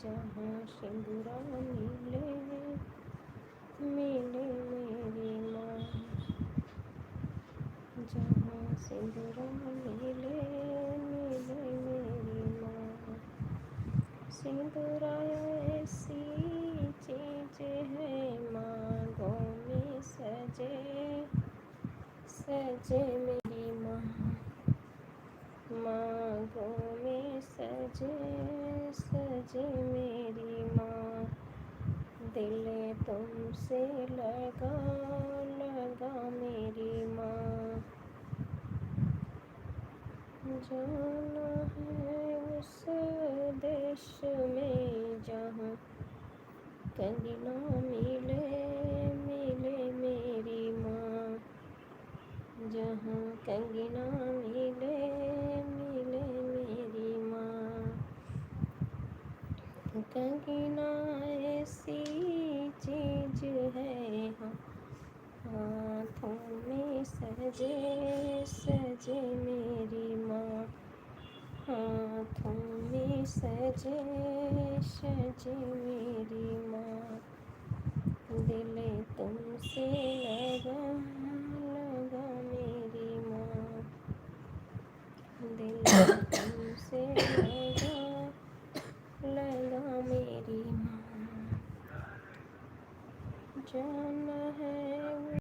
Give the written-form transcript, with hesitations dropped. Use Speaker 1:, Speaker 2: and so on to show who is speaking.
Speaker 1: जहाँ सिंदूरा मिले मिले मेरी माँ, जहाँ सिंदूरा मिले मिले मेरी माँ। सिंदूरा ऐसी चीज है मांगों में सजे सजे मेरी माँ, मांगों में सजे सजे मेरी माँ। दिल तुमसे लगा लगा मेरी माँ। जाना है उस देश में जहाँ कंगना मिले मिले मेरी माँ, जहाँ कंगना मिले मिले मेरी माँ। कंगना ऐसी चीज है हाथों में सजे सजे मेरी माँ, हाथों में सजे सजे मेरी माँ। दिल तुमसे लगा लगा मेरी माँ, दिल तुमसे लगा लगा मेरी माँ। जाना है